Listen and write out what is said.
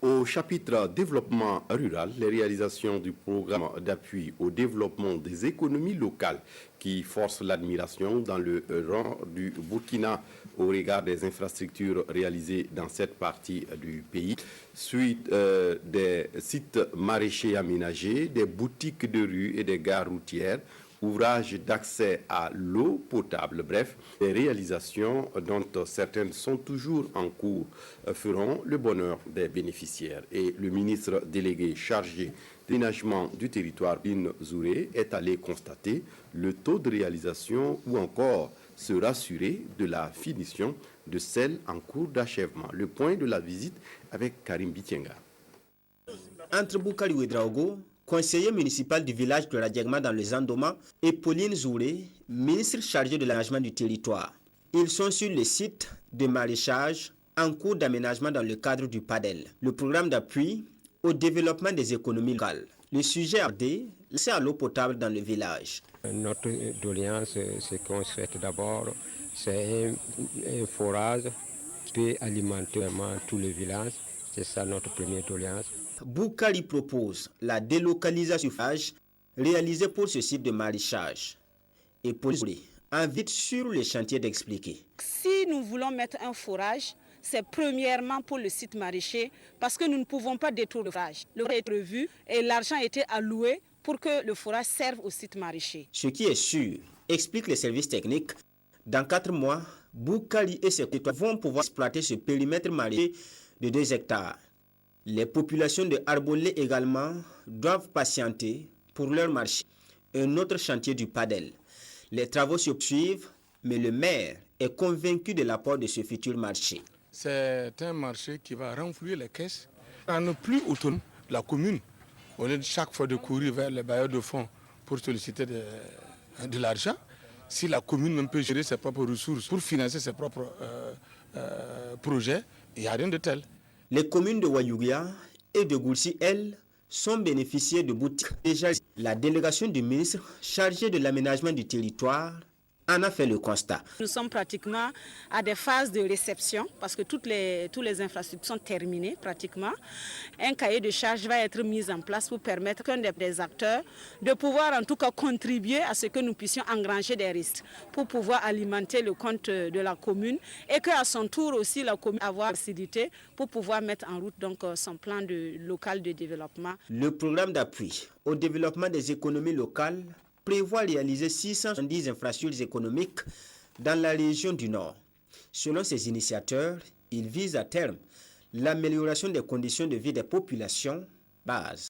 Au chapitre développement rural, les réalisations du programme d'appui au développement des économies locales qui force l'admiration dans le rang du Burkina au regard des infrastructures réalisées dans cette partie du pays, suite des sites maraîchers aménagés, des boutiques de rue et des gares routières, ouvrages d'accès à l'eau potable, bref, des réalisations dont certaines sont toujours en cours feront le bonheur des bénéficiaires. Et le ministre délégué chargé de l'aménagement du territoire, Bin Zouré, est allé constater le taux de réalisation ou encore se rassurer de la finition de celles en cours d'achèvement. Le point de la visite avec Karim Bitienga. Entre Boukali Ouedraogo, conseiller municipal du village de Radiagma dans le Zandoma, et Pauline Zouré, ministre chargé de l'aménagement du territoire. Ils sont sur le site de maraîchage en cours d'aménagement dans le cadre du PADEL, le programme d'appui au développement des économies locales. Le sujet abordé, l'accès à l'eau potable dans le village. Notre doléance, c'est qu'on souhaite d'abord, c'est un forage qui peut alimenter vraiment tout le village. C'est ça notre première doléance. Boukali propose la délocalisation du forage réalisé pour ce site de maraîchage. Et pour invite sur le chantier d'expliquer. Si nous voulons mettre un forage, c'est premièrement pour le site maraîcher parce que nous ne pouvons pas détruire le forage. Le forage est prévu et l'argent a été alloué pour que le forage serve au site maraîcher. Ce qui est sûr, explique les services techniques, dans 4 mois, Boukali et ses territoires vont pouvoir exploiter ce périmètre maraîcher de 2 hectares. Les populations de Arbolé également doivent patienter pour leur marché. Un autre chantier du PADEL. Les travaux se suivent, mais le maire est convaincu de l'apport de ce futur marché. C'est un marché qui va renflouer les caisses. On n'est plus autonome, la commune. Au lieu de chaque fois de courir vers les bailleurs de fonds pour solliciter de l'argent, si la commune même peut gérer ses propres ressources pour financer ses propres projets, il n'y a rien de tel. Les communes de Wayougia et de Goulsi, elles, sont bénéficiaires de boutiques. Déjà, la délégation du ministre chargée de l'aménagement du territoire en a fait le constat. Nous sommes pratiquement à des phases de réception parce que toutes les infrastructures sont terminées pratiquement. Un cahier de charges va être mis en place pour permettre qu'un des acteurs de pouvoir en tout cas contribuer à ce que nous puissions engranger des risques pour pouvoir alimenter le compte de la commune et qu'à son tour aussi la commune avoir facilité pour pouvoir mettre en route donc son plan local de développement. Le programme d'appui au développement des économies locales prévoit réaliser 670 infrastructures économiques dans la région du Nord. Selon ses initiateurs, il vise à terme l'amélioration des conditions de vie des populations bases.